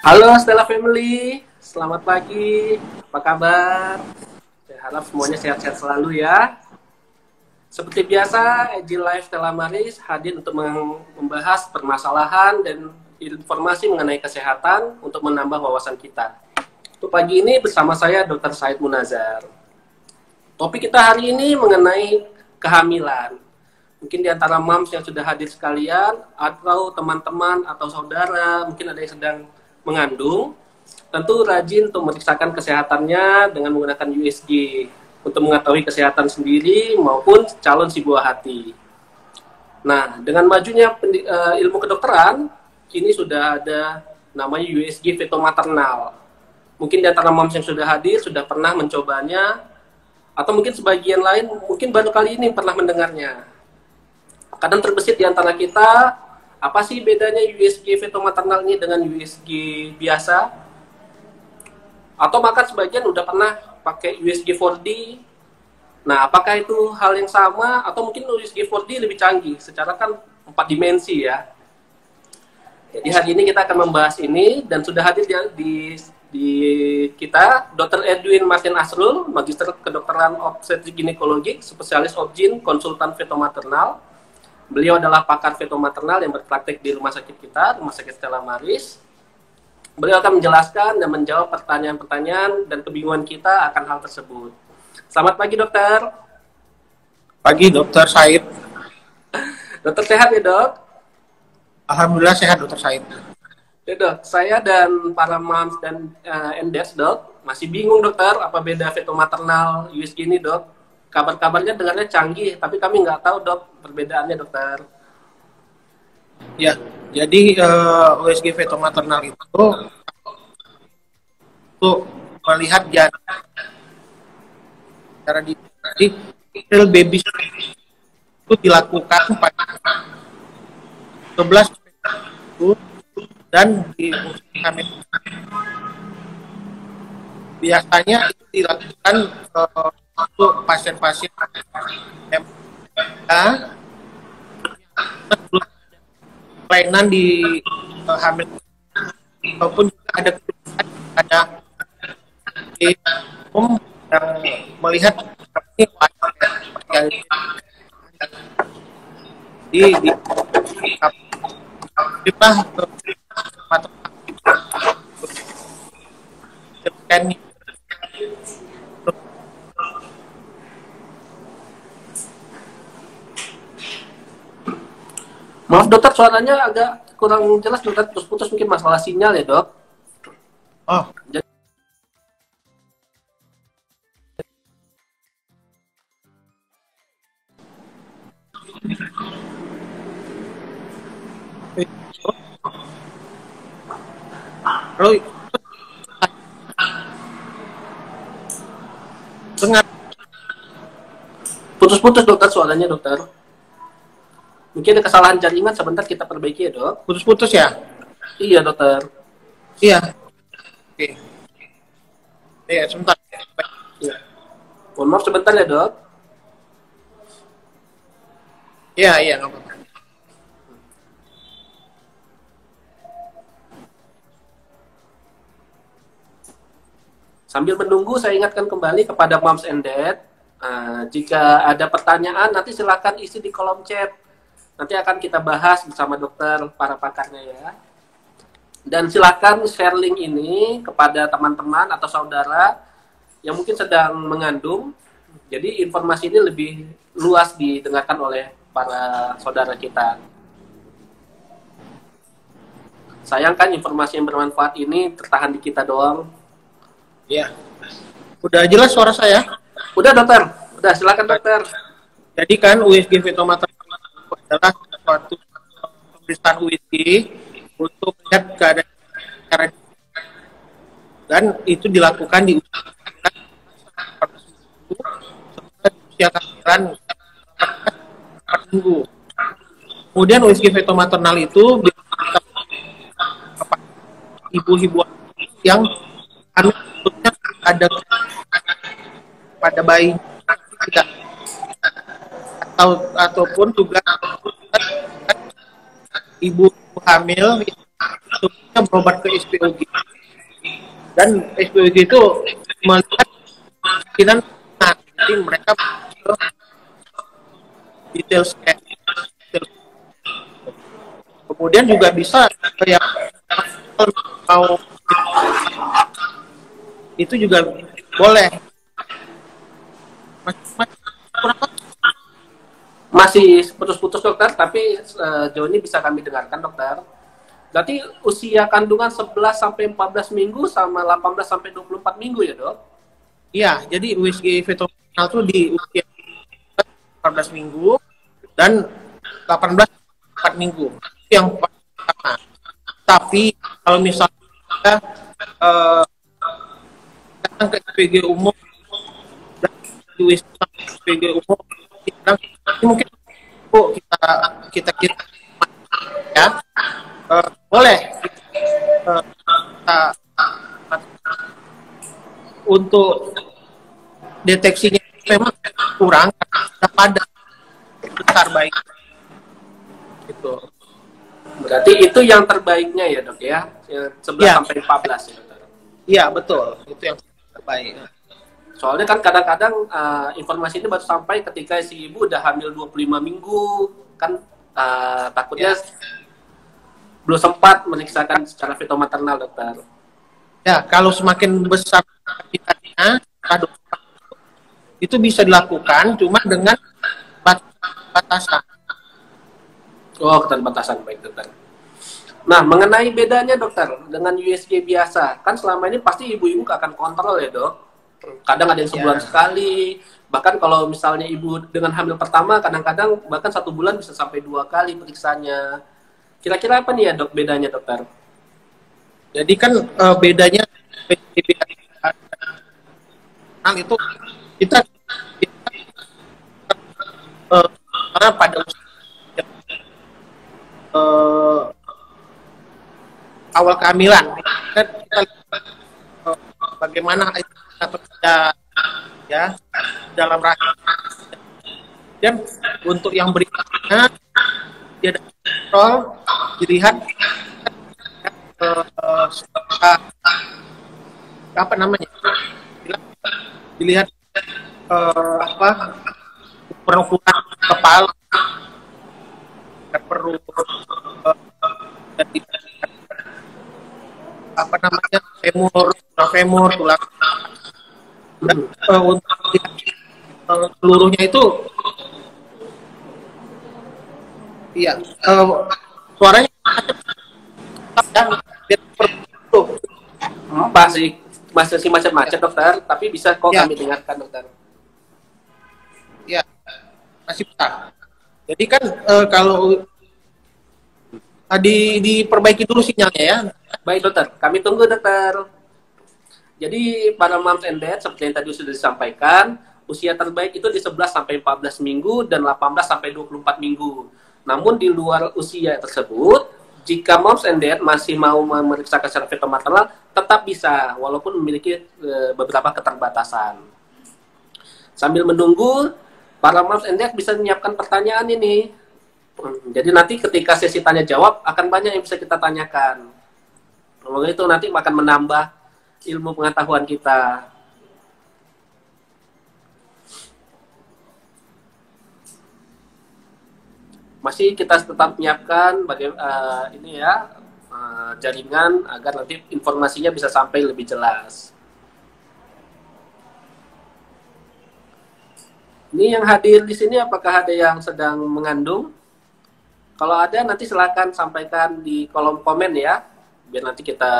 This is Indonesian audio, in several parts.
Halo Stella Family, selamat pagi. Apa kabar? Saya harap semuanya sehat-sehat selalu ya. Seperti biasa, Agile Life Stella Maris hadir untuk membahas permasalahan dan informasi mengenai kesehatan untuk menambah wawasan kita. Untuk pagi ini bersama saya Dr. Said Munazar. Topik kita hari ini mengenai kehamilan. Mungkin di antara moms yang sudah hadir sekalian, atau teman-teman atau saudara, mungkin ada yang sedang mengandung, tentu rajin untuk memeriksakan kesehatannya dengan menggunakan USG untuk mengetahui kesehatan sendiri maupun calon si buah hati. Nah, dengan majunya ilmu kedokteran, kini sudah ada namanya USG fetomaternal. Mungkin di antara moms yang sudah hadir sudah pernah mencobanya, atau mungkin sebagian lain mungkin baru kali ini pernah mendengarnya. Kadang terbesit di antara kita, apa sih bedanya USG fetomaternal ini dengan USG biasa? Atau bahkan sebagian udah pernah pakai USG 4D. Nah, apakah itu hal yang sama atau mungkin USG 4D lebih canggih? Secara kan 4 dimensi ya. Jadi hari ini kita akan membahas ini dan sudah hadir di kita Dr. Edwin Martin Asrul, Magister Kedokteran Obstetrik Ginekologi, spesialis obgyn, konsultan fetomaternal. Beliau adalah pakar fetomaternal yang berpraktek di rumah sakit kita, Rumah Sakit Stella Maris. Beliau akan menjelaskan dan menjawab pertanyaan-pertanyaan dan kebingungan kita akan hal tersebut. Selamat pagi, dokter. Pagi, Dokter Said. Dokter sehat ya, dok? Alhamdulillah sehat, Dokter Said. Ya, dok. Saya dan para moms dan endes, dok, masih bingung, dokter, apa beda fetomaternal USG ini, dok? Kabar-kabarnya dengarnya canggih, tapi kami nggak tahu, dok, perbedaannya, dokter. Ya, jadi USG fetomaternal itu melihat janin cara di real baby itu dilakukan pada 11 itu dan di usia hamil biasanya itu dilakukan untuk pasien-pasien yang kelainan di hamil ataupun juga ada keluhan ada di umum yang melihat ini yang di Maaf, dokter, suaranya agak kurang jelas, dokter. Putus-putus mungkin masalah sinyal ya, dok? Oh, Jadi, Roy, dengar putus-putus, dokter, suaranya, dokter. Mungkin ada kesalahan jaringan, sebentar kita perbaiki ya, dok. putus-putus ya? Iya, dokter. Iya. Oke. Iya, sebentar. Iya. Mohon maaf sebentar ya, dok. Iya, iya, nggak apa-apa. Sambil menunggu, saya ingatkan kembali kepada moms and dad, jika ada pertanyaan, nanti silakan isi di kolom chat. Nanti akan kita bahas bersama dokter, para pakarnya ya. Dan silakan share link ini kepada teman-teman atau saudara yang mungkin sedang mengandung. Jadi informasi ini lebih luas didengarkan oleh para saudara kita. Sayangkan informasi yang bermanfaat ini tertahan di kita doang. Iya. Udah jelas suara saya? Udah, dokter. Udah, silakan, dokter. Jadi kan USG fetomaternal adalah suatu pemeriksaan USG untuk melihat keadaan cara dan itu dilakukan di usia kehamilan 4 minggu. Kemudian USG fetomaternal itu dilakukan kepada ibu-ibu yang hamil ada pada bayi tidak ataupun juga ibu hamil tubuhnya berobat ke SPOG, dan SPOG itu melihat kemungkinan, jadi mereka detail scan. Kemudian juga bisa kayak mau itu juga boleh. Masih putus-putus dokter, tapi jauh ini bisa kami dengarkan dokter. Berarti usia kandungan 11 sampai 14 minggu sama 18 sampai 24 minggu ya dok? Iya, jadi USG fetomaternal itu di usia 14 minggu dan 18 4 minggu. Itu yang pertama. Tapi kalau misalnya datang ke SPG umum dan di SPG umum bilang, ini mungkin kita ya boleh kita, untuk deteksinya memang kurang karena sudah padat besar baik gitu. Berarti itu yang terbaiknya ya dok ya, 11 Ya. sampai 14 ya dokter. Iya betul, itu yang terbaik. Soalnya kan kadang-kadang informasi ini baru sampai ketika si ibu udah hamil 25 minggu kan, takutnya belum sempat memeriksakan secara fetomaternal dokter. Ya, kalau semakin besar kandungannya, itu bisa dilakukan cuma dengan batasan. Oh, keterbatasan, baik dokter. Nah, mengenai bedanya dokter dengan USG biasa, kan selama ini pasti ibu-ibu akan kontrol ya dok. Kadang ada yang sebulan sekali, bahkan kalau misalnya ibu dengan hamil pertama, kadang-kadang bahkan 1 bulan bisa sampai 2 kali periksanya. Kira-kira apa nih ya dok bedanya dokter? Jadi kan bedanya itu kita karena pada awal kehamilan kan kita bagaimana itu bekerja ya dalam rahim, dan untuk yang berikutnya dia ada kontrol dilihat apa namanya dilihat ukuran kepala, perut, femur, tulang. Dan, untuk seluruhnya itu, iya, suaranya masih macet-macet dokter, tapi bisa kok kami dengarkan dokter. Ya, masih besar. Jadi kan kalau diperbaiki dulu sinyalnya ya. Baik dokter, kami tunggu dokter. Jadi para moms and dad seperti yang tadi sudah disampaikan, usia terbaik itu di 11 sampai 14 minggu dan 18 sampai 24 minggu. Namun di luar usia tersebut, jika moms and dad masih mau memeriksakan secara fetomaternal, tetap bisa walaupun memiliki beberapa keterbatasan. Sambil menunggu, para moms and dad bisa menyiapkan pertanyaan ini. Jadi nanti ketika sesi tanya jawab akan banyak yang bisa kita tanyakan. Semoga itu nanti akan menambah ilmu pengetahuan kita. Masih kita tetap menyiapkan ini ya jaringan agar nanti informasinya bisa sampai lebih jelas. Ini yang hadir di sini apakah ada yang sedang mengandung? Kalau ada nanti silakan sampaikan di kolom komen ya, biar nanti kita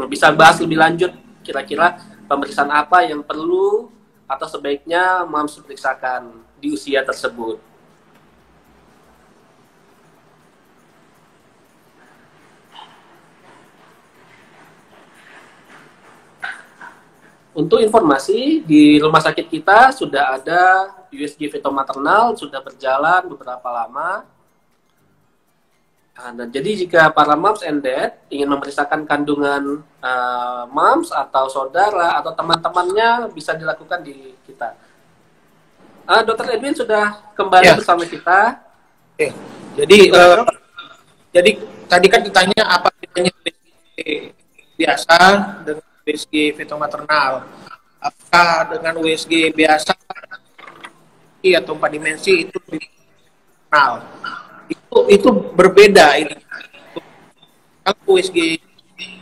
bisa bahas lebih lanjut kira-kira pemeriksaan apa yang perlu atau sebaiknya moms periksakan di usia tersebut. Untuk informasi, di rumah sakit kita sudah ada USG fetomaternal, sudah berjalan beberapa lama. Nah, jadi jika para moms and dad ingin memeriksakan kandungan moms atau saudara atau teman-temannya, bisa dilakukan di kita. Dr. Edwin sudah kembali bersama kita. Oke. Jadi Jadi tadi kan ditanya apa bedanya USG biasa dengan USG fetomaternal. Apakah dengan USG biasa atau 4 dimensi itu lebih maternal? Itu berbeda ini. Kalau USG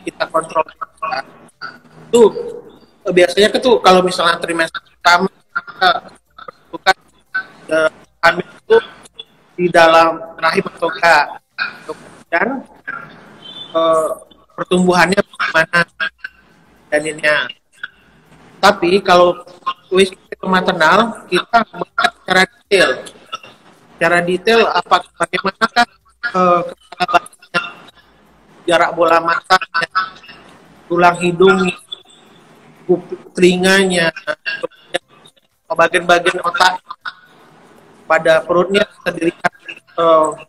kita kontrol itu biasanya itu kalau misalnya trimester pertama kita bukan hamil itu di dalam rahim atau enggak, kemudian pertumbuhannya bagaimana janinnya. Tapi kalau USG maternal kita melihat secara detail bagaimanakah kepala bayinya, jarak bola matanya, tulang hidung, telinganya, bagian-bagian otak pada perutnya kita dilihat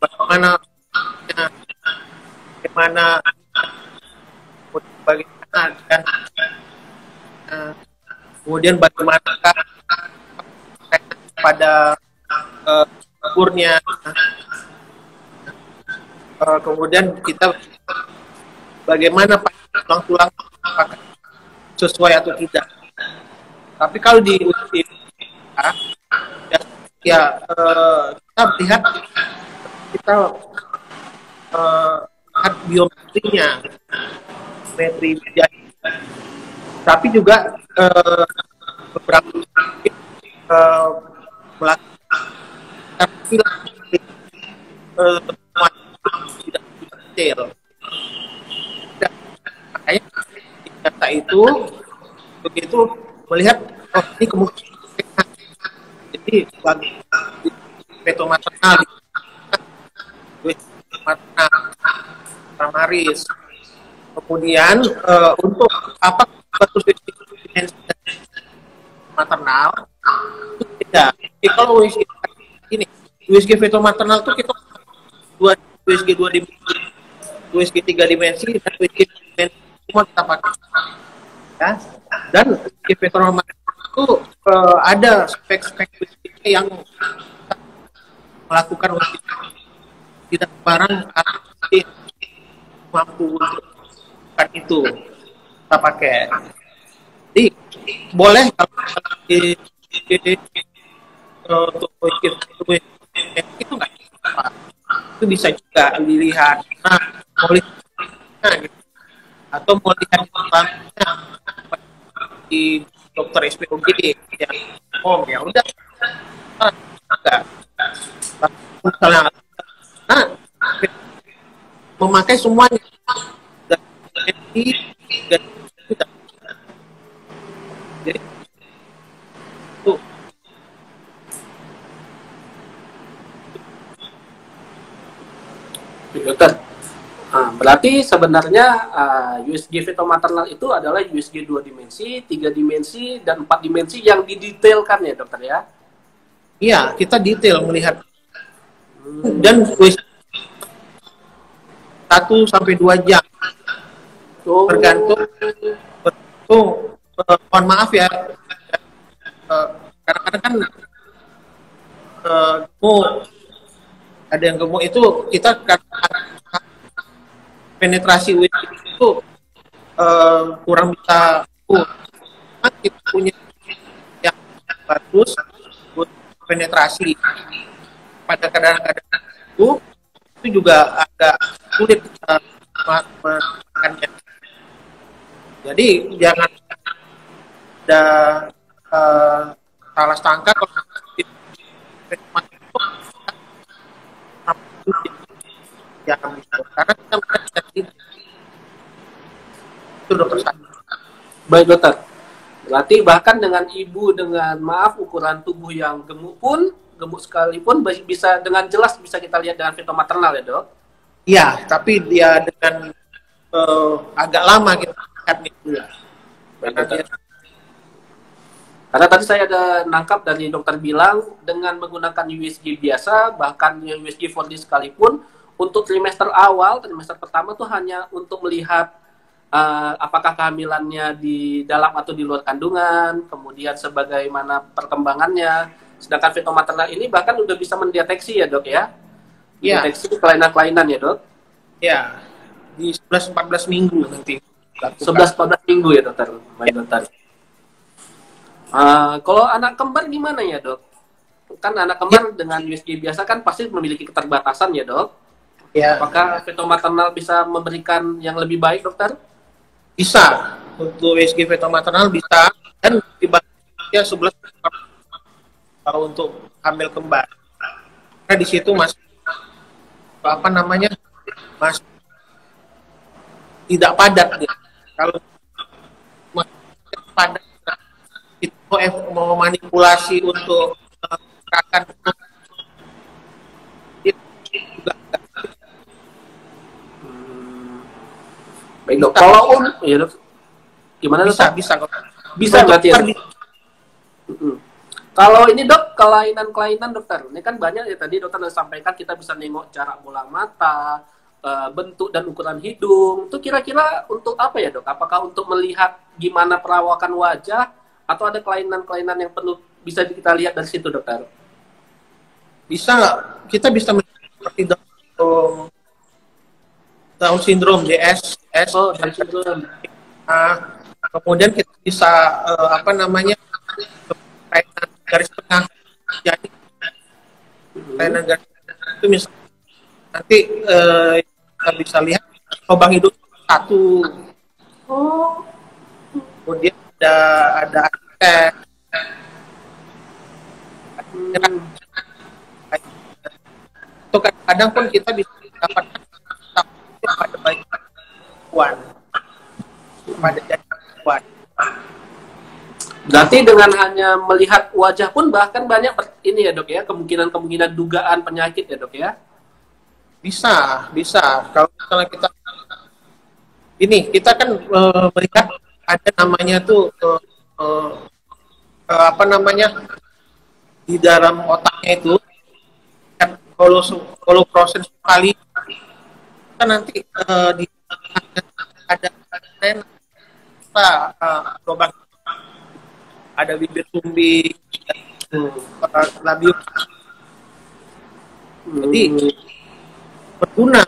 bagaimana dan kemudian bagaimana pada umurnya, kemudian kita bagaimana tulang-tulang sesuai atau tidak. Tapi kalau di usia kita melihat lihat biometrinya, metri jari. Tapi juga beberapa melakukan tidak detail. Makanya data itu begitu melihat ini kemungkinan jadi bagi fetomaternal primaris. Kemudian untuk apa maternal itu tidak. Jadi kalau USG fetomaternal itu kita USG 2 dimensi, USG 3 dimensi dan USG dimensi semua kita pakai. Ya. Dan USG fetomaternal itu ada spek-spek yang melakukan USG tidak barang mampu untuk itu kita pakai. Jadi boleh kalau untuk itu nggak apa, itu bisa juga dilihat. Nah, atau mau lihat di dokter SPOG yang ya udah enggak. Misalnya, memakai semuanya dari jadi itu dokter. Berarti sebenarnya USG fetomaternal itu adalah USG 2 dimensi, 3 dimensi, dan 4 dimensi yang didetailkan ya dokter ya? Iya, kita detail melihat dan USG 1-2 jam tergantung mohon maaf ya, kadang-kadang kan ada yang gemuk itu kita penetrasi USG itu kurang bisa kita punya yang bagus buat penetrasi pada kadang-kadang itu juga agak sulit melakukannya. Jadi jangan ada salah sangka kalau jangan bisa, karena kita bisa itu dokter. Baik dokter. Berarti bahkan dengan ibu dengan ukuran tubuh yang gemuk sekalipun bisa dengan jelas bisa kita lihat dengan fetomaternal ya dok? Iya, tapi dia dengan agak lama kita lihat itu ya. Karena tadi saya ada nangkap dari dokter bilang dengan menggunakan USG biasa, bahkan USG 4D sekalipun, untuk trimester awal, trimester pertama tuh hanya untuk melihat apakah kehamilannya di dalam atau di luar kandungan, kemudian sebagaimana perkembangannya. Sedangkan fetomaternal ini bahkan udah bisa mendeteksi ya dok ya? Iya. Mendeteksi kelainan-kelainan ya dok? Ya, di 11-14 minggu nanti lakukan. 11-14 minggu ya dokter. Baik Ya, dokter. Kalau anak kembar gimana ya dok? Kan anak ya, kembar dengan USG biasa kan pasti memiliki keterbatasan ya dok. ya, Apakah feto maternal bisa memberikan yang lebih baik dokter? bisa. Untuk USG feto maternal bisa, dan dibatasi 11 kalau untuk hamil kembar. Karena di situ masih apa namanya, masih tidak padat gitu. Kalau masih padat itu mau manipulasi untuk gerakan itu juga Baik dok. bisa, Kalau ya dok, gimana bisa, dokter? bisa. Bisa Untuk berarti ya dok? Mm-mm. Kalau ini dok, kelainan-kelainan dokter, ini kan banyak ya tadi dokter sudah sampaikan kita bisa nengok jarak bola mata, bentuk dan ukuran hidung. Itu kira-kira untuk apa ya dok? Apakah untuk melihat gimana perawakan wajah atau ada kelainan-kelainan yang perlu bisa kita lihat dari situ dokter? bisa kita bisa melihat seperti Down syndrome DS. Oh, Down syndrome. Nah, kemudian kita bisa apa namanya, kelainan garis tengah, jadi kelainan garis tengah itu misalnya nanti kita bisa lihat lubang hidung satu, Oh. kemudian ada aksen, Hmm. itu kadang pun kita bisa dapatkan pada bayi perempuan, pada jadi perempuan. Berarti dengan hanya melihat wajah pun bahkan banyak ini ya dok ya, kemungkinan-kemungkinan dugaan penyakit ya dok ya. Bisa kalau misalnya kita kan melihat ada namanya tuh apa namanya, di dalam otaknya itu kalau proses sekali kita nanti di ada kita lubang, ada bibir sumbing, labium, jadi Hmm. berguna.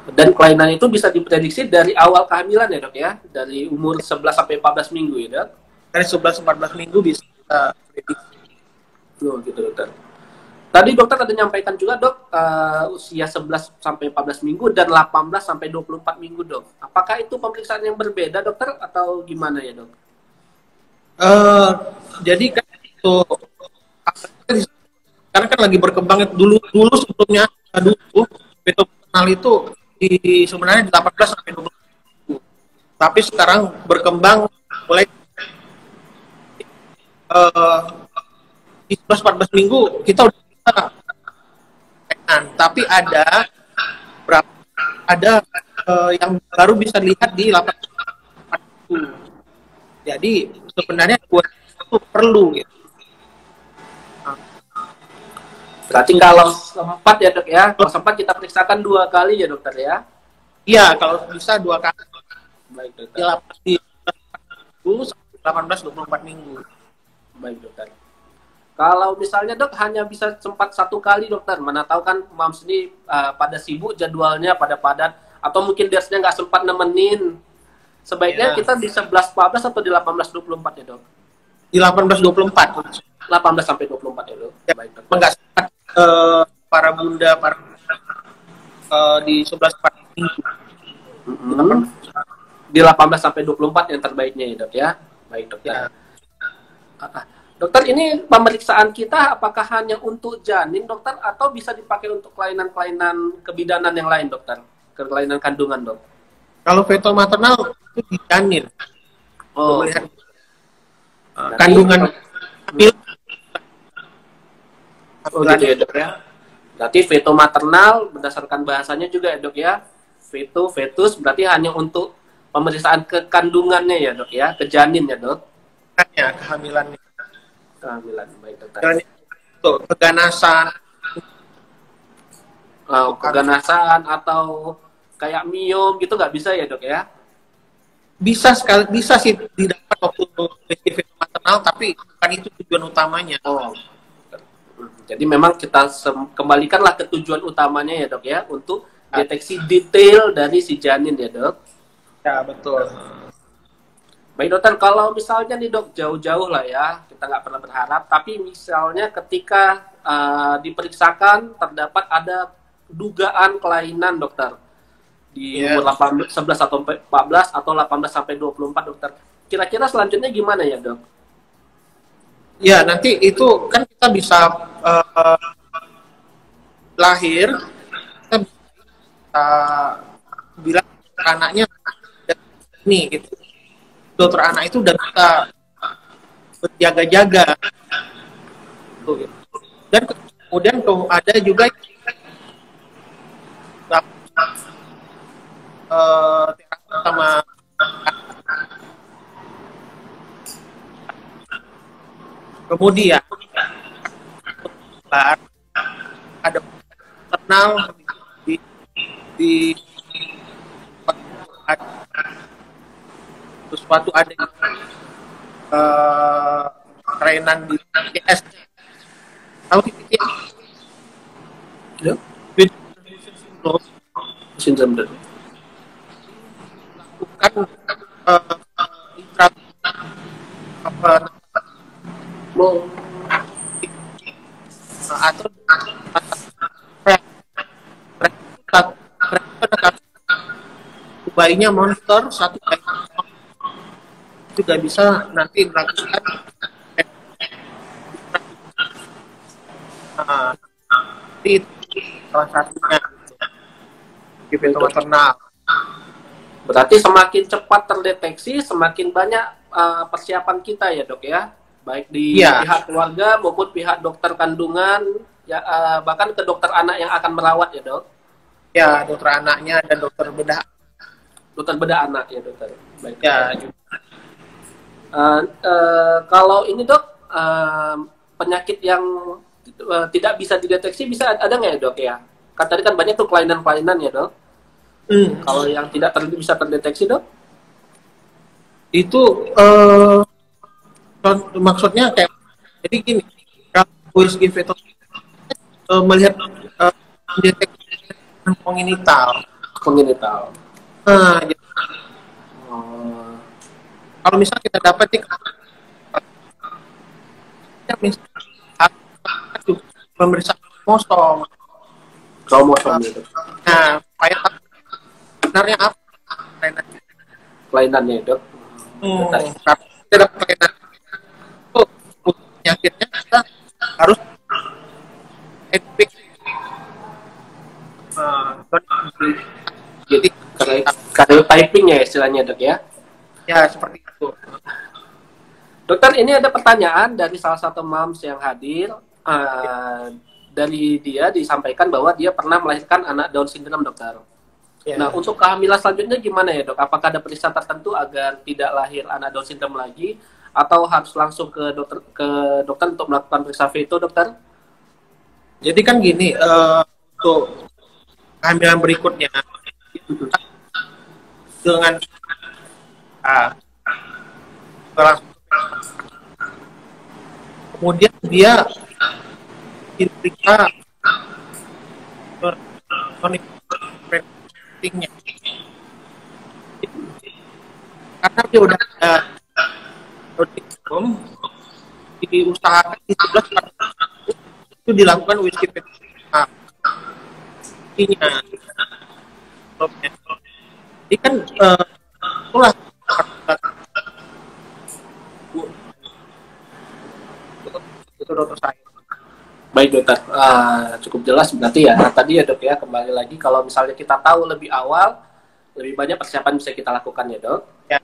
Dan kelainan itu bisa diprediksi dari awal kehamilan ya dok ya, dari umur 11 sampai 14 minggu ya dok. Dari 11-14 minggu bisa prediksi. Oh, gitu dokter. Tadi dokter ada menyampaikan juga dok, usia 11 sampai 14 minggu dan 18 sampai 24 minggu dok. Apakah itu pemeriksaan yang berbeda dokter atau gimana ya dok? Jadi kan itu karena kan lagi berkembang dulu sebelumnya, dulu beto kenal itu sebenarnya di 18 sampai 20. Tapi sekarang berkembang mulai di 11-14 minggu kita udah bisa, tapi ada yang baru bisa dilihat di 18 minggu. Jadi sebenarnya buat itu perlu gitu. Berarti kalau sempat ya dok ya, kalau sempat kita periksakan 2 kali ya dokter ya. Iya, kalau bisa 2 kali. Baik dokter. Di 18-24 minggu. Baik dokter. Kalau misalnya dok hanya bisa sempat 1 kali dokter, mana tahu kan mams ini pada sibuk jadwalnya, pada padat, atau mungkin dersnya nggak sempat nemenin. Sebaiknya kita di 11-14 atau di 18-24 ya dok? Di 18-24. 18 sampai 24 ya dok. Ya, baik dok. Enggak sempat para bunda di 11-14 minggu. Di 18 sampai 24 yang terbaiknya ya dok ya. Baik dokter. Ya. Dokter, ini pemeriksaan kita apakah hanya untuk janin dokter atau bisa dipakai untuk kelainan-kelainan kebidanan yang lain dokter? Kelainan kandungan dok? Kalau feto maternal itu di janin. Oh. Melihat kandungan hamil. Oh gitu ya dok ya. Berarti feto maternal berdasarkan bahasanya juga ya dok ya. Feto, fetus berarti hanya untuk pemeriksaan kekandungannya ya dok ya, ke janin ya dok. Ya, kehamilannya. Kehamilan, baik dokter. Untuk keganasan. Keganasan atau kayak miom gitu nggak bisa ya dok ya? Bisa sih didapat waktu feto maternal, tapi bukan itu tujuan utamanya. Oh. Jadi memang kita kembalikanlah ke tujuan utamanya ya dok ya, untuk deteksi detail dari si janin ya dok. Ya betul. Baik dokter, kalau misalnya nih dok jauh-jauh lah ya, kita nggak pernah berharap, tapi misalnya ketika diperiksakan terdapat ada dugaan kelainan dokter di umur 11 atau 14 atau 18 sampai 24 dokter. Kira-kira selanjutnya gimana ya dok? Ya nanti itu kan kita bisa lahir, kita bisa bilang anaknya ini gitu. Dokter anak itu udah bisa berjaga-jaga. Dan kemudian ada juga terapi sama kemudian ada internal di sesuatu ada kelainan di TS. Tahu TS? Ya. Sindrom dok. Bukan apa atau bayinya monster, satu bayi juga bisa nanti melakukan itu salah satunya di pintu maternal. Berarti semakin cepat terdeteksi, semakin banyak persiapan kita ya dok ya, baik di pihak keluarga maupun pihak dokter kandungan, ya bahkan ke dokter anak yang akan merawat ya dok. Ya dokter anaknya dan dokter bedah. Dokter bedah anak ya dokter. Baik. Ya. Kalau ini dok, penyakit yang tidak bisa dideteksi bisa ada nggak ya dok ya? Kan tadi kan banyak tuh kelainan-kelainan ya dok. Kalau yang tidak bisa terdeteksi dok? Itu maksudnya kayak jadi gini, kalau USG fetal melihat deteksi kongenital. Nah, jadi, kalau misalnya kita dapat nih, pemeriksaan kromosom itu. Nah, supaya sebenarnya apa kelainannya dok? Tidak kelainan itu penyakitnya kita harus epic. Jadi karyotyping ya istilahnya dok ya? Ya seperti itu. Dokter, ini ada pertanyaan dari salah satu moms yang hadir. Dari dia disampaikan bahwa dia pernah melahirkan anak Down syndrome dokter. Nah, untuk kehamilan selanjutnya gimana ya dok? Apakah ada periksa tertentu agar tidak lahir anak Down syndrome lagi, atau harus langsung ke dokter untuk melakukan periksa feto dokter? Jadi kan gini, untuk kehamilan berikutnya dengan kemudian dia diperiksa nya karena dia udah ada diusahakan di 11 itu dilakukan USG fetal. Jadi kan itulah itu dokter saya. Baik dokter, cukup jelas berarti ya. Nah, tadi ya dok ya, kembali lagi kalau misalnya kita tahu lebih awal, lebih banyak persiapan bisa kita lakukan ya dok. Ya.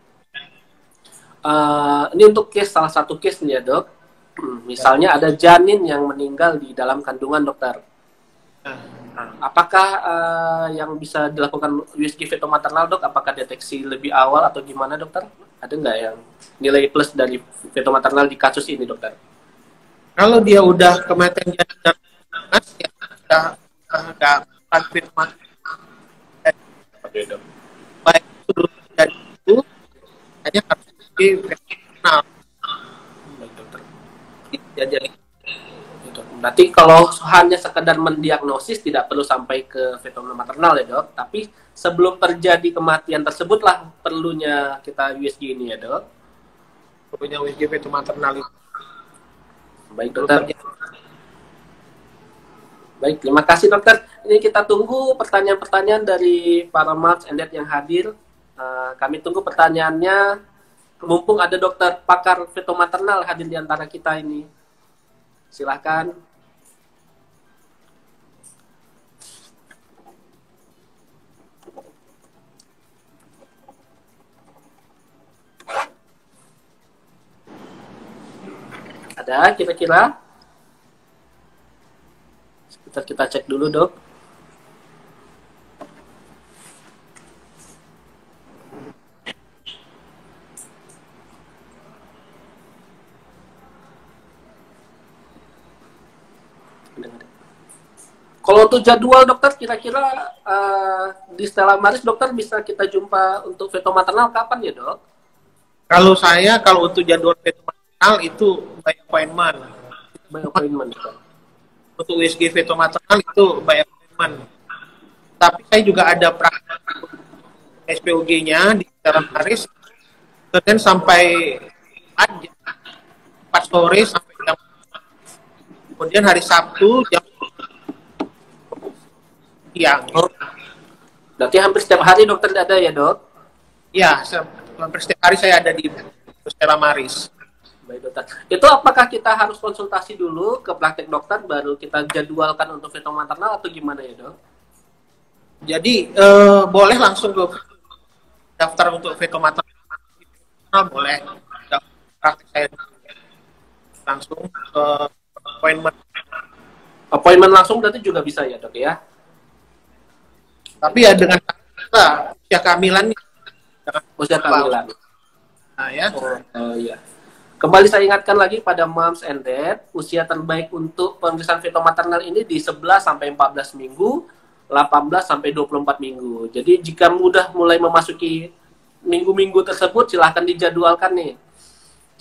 Ini untuk salah satu case nih ya dok. Misalnya ada janin yang meninggal di dalam kandungan dokter. Apakah yang bisa dilakukan USG fetal maternal dok? Apakah deteksi lebih awal atau gimana dokter? Ada nggak yang nilai plus dari fetal maternal di kasus ini dokter? Kalau dia udah kematian janin ya sudah ada konfirmasi baik itu dari itu hanya harus di fetal. Baik dokter. Jadi Berarti kalau hanya sekedar mendiagnosis tidak perlu sampai ke fetal maternal ya dok, tapi sebelum terjadi kematian tersebutlah perlunya kita USG ini ya dok. Perlunya USG fetal maternal itu. Baik dokter. Baik, terima kasih dokter. Ini kita tunggu pertanyaan-pertanyaan dari para moms and dad yang hadir. Kami tunggu pertanyaannya. Mumpung ada dokter pakar fetomaternal hadir di antara kita ini. Silahkan. Ada kira-kira? Kita cek dulu dok. Kalau untuk jadwal dokter kira-kira di Stella Maris dokter bisa kita jumpa untuk fetomaternal kapan ya dok? Kalau untuk jadwal fetomaternal itu by appointment. By appointment dok. Untuk USG fetomaternal itu by appointment. Tapi saya juga ada praktek SPOG-nya di Stella Maris. Kemudian sampai 4 sore sampai jam. Kemudian hari Sabtu jam siang. Berarti hampir setiap hari dokter ada ya dok? Ya, hampir setiap hari saya ada di Stella Maris. Baik dokter. Itu apakah kita harus konsultasi dulu ke praktek dokter baru kita jadwalkan untuk fetomaternal atau gimana ya dok? Jadi boleh langsung ke daftar untuk fetomaternal, boleh praktek saya langsung ke appointment. Appointment langsung berarti juga bisa ya dok ya? Tapi ya dengan usia kehamilan nih. Usia kehamilan. Nah ya. Oh iya. Kembali saya ingatkan lagi pada moms and dad, usia terbaik untuk pemeriksaan fetomaternal ini di 11 sampai 14 minggu, 18 sampai 24 minggu. Jadi jika mulai memasuki minggu-minggu tersebut silahkan dijadwalkan nih.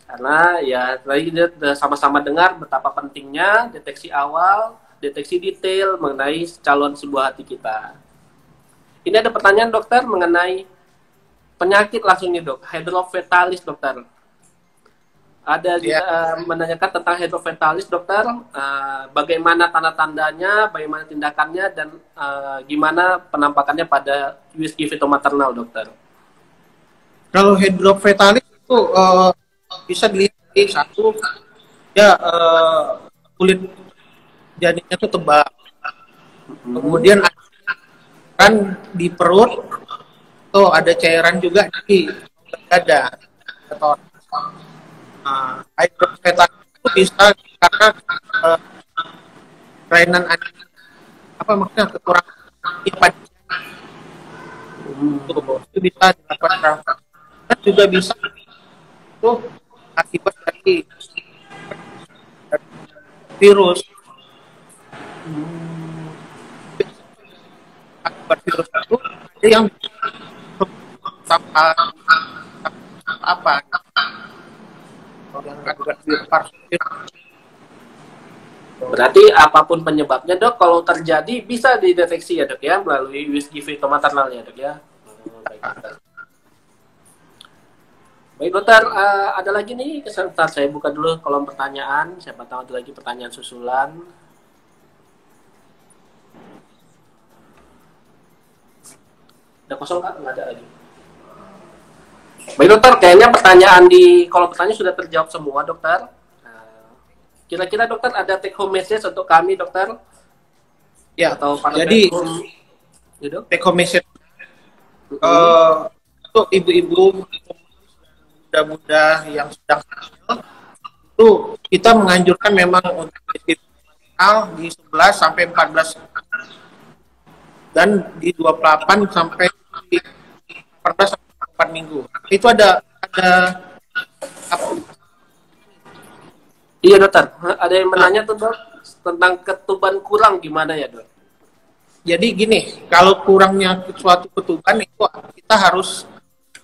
Karena ya tadi kita sama-sama dengar betapa pentingnya deteksi awal, deteksi detail mengenai calon sebuah hati kita. Ini ada pertanyaan dokter mengenai penyakit langsung nih dok, hydrocephalus dokter. Ada menanyakan tentang hydrocephalus dokter, bagaimana tanda-tandanya, bagaimana tindakannya, dan gimana penampakannya pada USG fetomaternal dokter. Kalau hydrocephalus itu bisa dilihat dari satu, ya kulit janinnya itu tebal. Kemudian kan di perut tuh ada cairan juga di dada atau hydrocephalus itu bisa karena kelainan apa maksudnya kekurangan itu bisa dilakukan dan juga bisa itu akibat dari virus akibat virus itu ada yang apa yang akibat virus. Berarti apapun penyebabnya dok, kalau terjadi bisa dideteksi ya dok ya melalui USG fetomaternal ya dok ya. Baik dokter, ada lagi nih, sebentar saya buka dulu kolom pertanyaan, siapa tahu ada lagi pertanyaan susulan. Ada kosong kak? Nggak ada lagi. Baik dokter, kayaknya pertanyaan di kolom pertanyaan sudah terjawab semua dokter. Kira-kira dokter ada take home message untuk kami dokter? Ya, atau jadi take home message untuk ibu-ibu muda-muda yang sedang hamil itu kita menganjurkan memang untuk di 11 sampai 14 dan di 28 sampai 14 sampai 4 minggu. Itu ada apa? Iya dokter, ada yang menanya tuh dok tentang ketuban kurang gimana ya dok? Jadi gini, kalau kurangnya suatu ketuban itu kita harus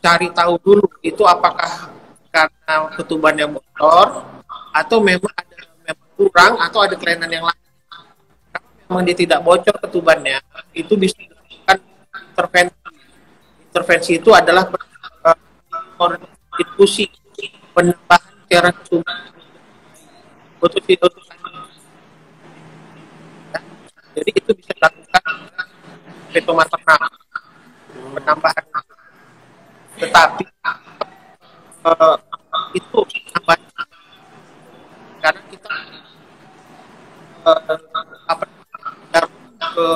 cari tahu dulu itu apakah karena ketubannya bocor atau memang ada kurang atau ada kelainan yang lain. Kalau memang dia tidak bocor ketubannya, itu bisa dilakukan intervensi. Intervensi itu adalah infusi penambahan cairan ketuban untuk itu. Jadi itu bisa dilakukan fetomaternal penambahan, tetapi itu tambah karena kita apa ke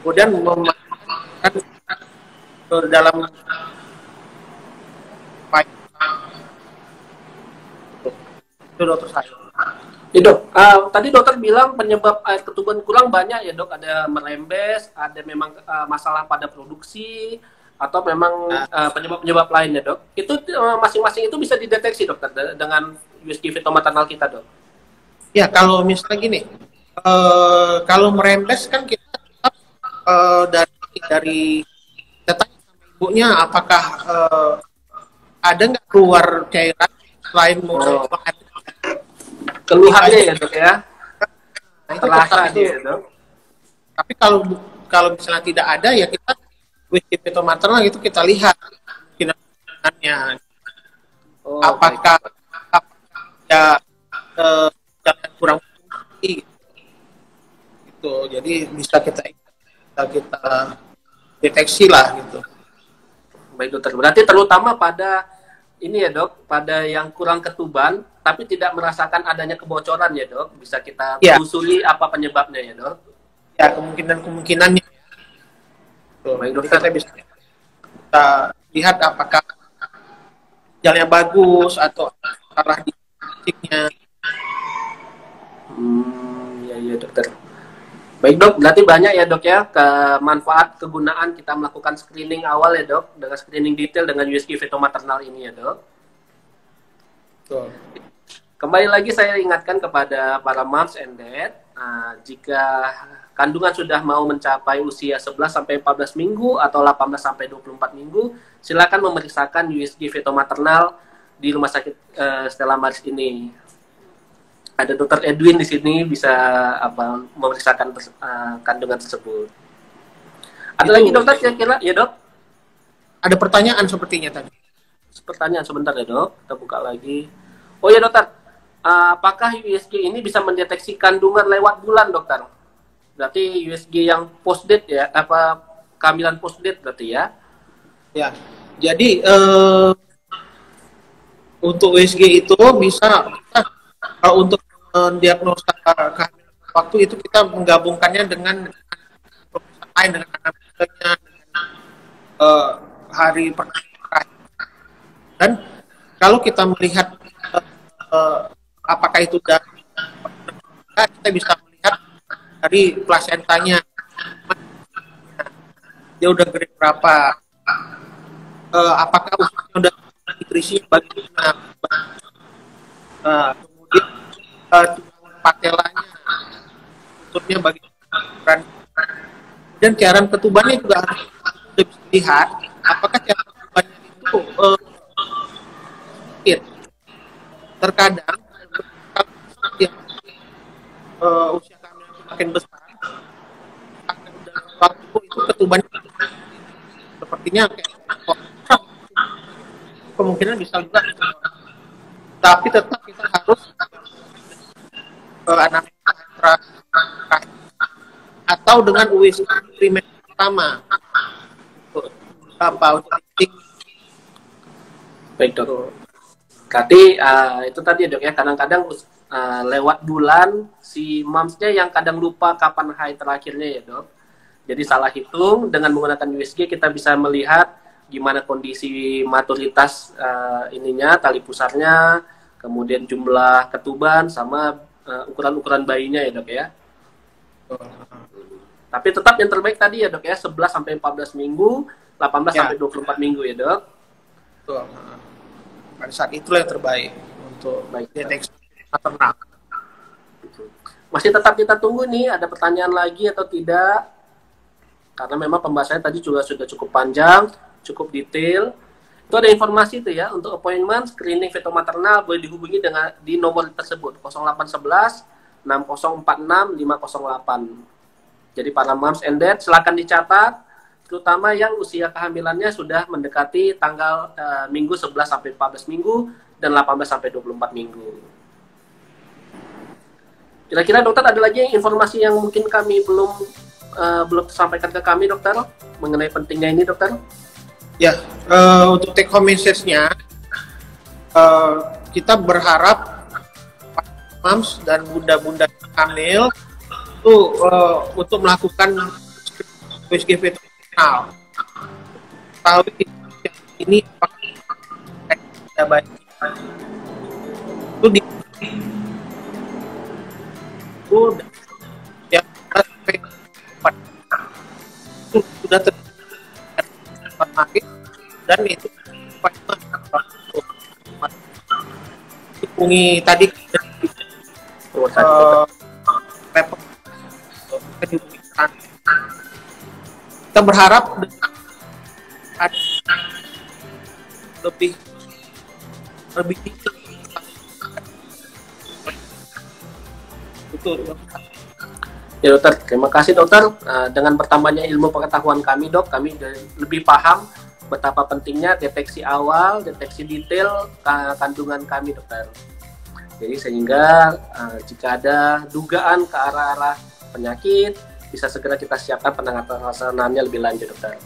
kemudian memasukkan ke dalam pipe itu dokter saya. Ya dok, tadi dokter bilang penyebab air ketuban kurang banyak ya dok, ada merembes, ada memang masalah pada produksi, atau memang penyebab-penyebab lain ya dok. Itu masing-masing itu bisa dideteksi dokter dengan USG fitomaternal kita dok. Ya kalau misalnya gini, kalau merembes kan kita tetap dari datanya sama ibunya apakah ada nggak keluar cairan selain Keluhannya ya dok ya. Nah, itu Terasa tetap itu. dia ya dok. Tapi kalau misalnya tidak ada ya kita USG fitomaternal itu kita lihat kemungkinannya apakah ya jangan kurang fungsi gitu. Jadi bisa kita deteksi lah gitu. Baik dokter, berarti terutama pada ini ya dok, pada yang kurang ketuban tapi tidak merasakan adanya kebocoran ya dok, bisa kita telusuri apa penyebabnya ya dok. Ya kemungkinannya. Baik dokter, kita bisa lihat apakah jalannya bagus atau arah di fisiknya. Ya dokter. Baik dok, berarti banyak ya dok ya manfaat kegunaan kita melakukan screening awal ya dok, dengan screening detail dengan USG fitomaternal ini ya dok. Betul. Kembali lagi saya ingatkan kepada para moms and dad, jika kandungan sudah mau mencapai usia 11 sampai 14 minggu atau 18 sampai 24 minggu, silakan memeriksakan USG fitomaternal di rumah sakit Stella Maris ini. Ada Dr. Edwin di sini bisa memeriksakan kandungan tersebut. Ada lagi dokter kira-kira ya dok? Ada pertanyaan sepertinya tadi. Pertanyaan sebentar ya dok, kita buka lagi. Oh ya dokter, apakah USG ini bisa mendeteksi kandungan lewat bulan dokter? Berarti USG yang post date ya, kehamilan post date berarti ya? Ya, jadi untuk USG itu bisa untuk diagnosa kehamilan waktu itu kita menggabungkannya dengan pemeriksaan lain, dengan anamnesanya, dengan hari pertama. Dan kalau kita melihat apakah itu dari kita bisa melihat dari plasentanya dia udah grade berapa, apakah usianya udah nutrisi bagaimana, kemudian patelanya, tutupnya bagaimana, dan cairan ketubannya juga harus bisa dilihat apakah cairan ketubannya itu sedikit. Terkadang kalau usia kehamilan makin besar, waktu itu ketubannya sepertinya kayak kemungkinan bisa juga, tapi tetap kita harus anamnesa atau dengan USG primer pertama untuk titik. Baik dok. Berarti itu tadi dok ya, kadang-kadang lewat bulan si momsnya yang kadang lupa kapan haid terakhirnya ya dok. Jadi salah hitung, dengan menggunakan USG kita bisa melihat gimana kondisi maturitas ininya, tali pusarnya, kemudian jumlah ketuban sama ukuran-ukuran bayinya ya dok ya. Tapi tetap yang terbaik tadi ya dok ya, 11 sampai 14 minggu, 18 sampai 24 minggu ya dok. Betul. Pada saat itulah yang terbaik untuk deteksi maternal. Masih tetap kita tunggu nih, ada pertanyaan lagi atau tidak? Karena memang pembahasannya tadi juga sudah cukup panjang, cukup detail. Itu ada informasi itu ya, untuk appointment screening fetal maternal boleh dihubungi dengan di nomor tersebut 0811 6046 508. Jadi para moms and dad silakan dicatat, terutama yang usia kehamilannya sudah mendekati tanggal minggu 11 sampai 14 minggu dan 18 sampai 24 minggu. Kira-kira dokter ada lagi informasi yang mungkin kami belum sampaikan ke kami dokter mengenai pentingnya ini dokter? Ya, untuk take home message-nya, kita berharap moms dan bunda-bunda hamil itu untuk melakukan USG fetal. Tahu ini tidak baik. Itu di ya sudah terjadi dan itu hubungi tadi kita berharap lebih tinggi betul. Ya dokter, terima kasih dokter. Dengan bertambahnya ilmu pengetahuan kami dok, kami lebih paham betapa pentingnya deteksi awal, deteksi detail kandungan kami dokter. Jadi sehingga jika ada dugaan ke arah-arah penyakit, bisa segera kita siapkan penanganannya lebih lanjut dokter.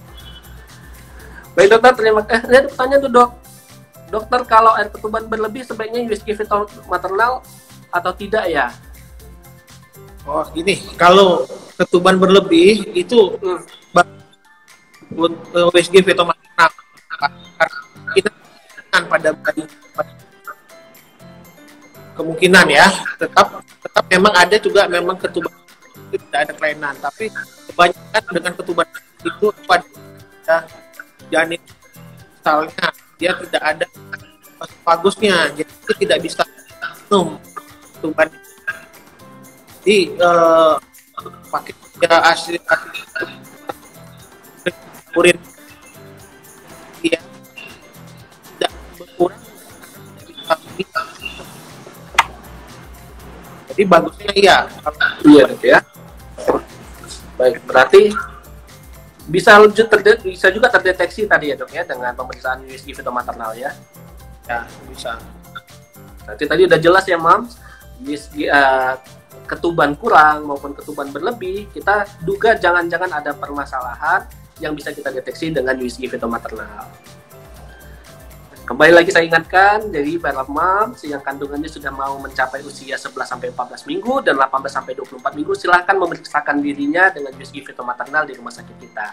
Baik dokter, terima kasih. Ada pertanyaan tuh dok. Dokter, kalau air ketuban berlebih sebaiknya USG fetal maternal atau tidak ya? Oh gini, kalau ketuban berlebih itu USG fetal maternal kita pada bayi kemungkinan ya tetap memang ada juga memang ketuban itu tidak ada kelainan, tapi kebanyakan dengan ketuban itu pada janin misalnya dia tidak ada bagusnya, jadi tidak bisa minum ketuban. Jadi pakai asli urin dia tidak berkurang, jadi bagusnya iya ya. Baik, berarti bisa juga terdeteksi tadi ya dok ya dengan pemeriksaan USG fetal maternal ya. Ya bisa. Nanti tadi udah jelas ya moms, USG ketuban kurang maupun ketuban berlebih, kita duga jangan-jangan ada permasalahan yang bisa kita deteksi dengan USG fetal maternal. Kembali lagi saya ingatkan, jadi para moms yang kandungannya sudah mau mencapai usia 11-14 minggu dan 18-24 minggu, silahkan memeriksakan dirinya dengan USG fetal maternal di rumah sakit kita.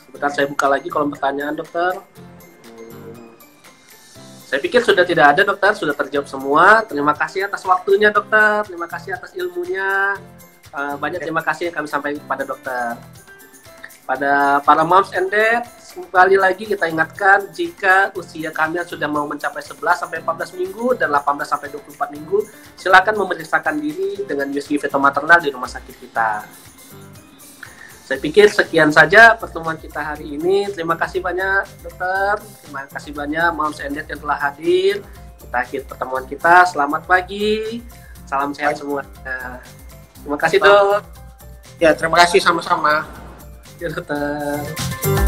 Sebentar saya buka lagi kolom pertanyaan dokter. Saya pikir sudah tidak ada dokter, sudah terjawab semua. Terima kasih atas waktunya dokter, terima kasih atas ilmunya. Banyak terima kasih yang kami sampaikan kepada dokter. Pada para moms and dad, kembali lagi kita ingatkan, jika usia kalian sudah mau mencapai 11-14 minggu dan 18-24 minggu, silakan memeriksakan diri dengan USG fetal maternal di rumah sakit kita. Saya pikir sekian saja pertemuan kita hari ini. Terima kasih banyak dokter, terima kasih banyak moms and dad yang telah hadir. Kita akhir pertemuan kita. Selamat pagi, salam sehat semuanya. Terima kasih dok. Ya terima kasih sama-sama. Ya dokter.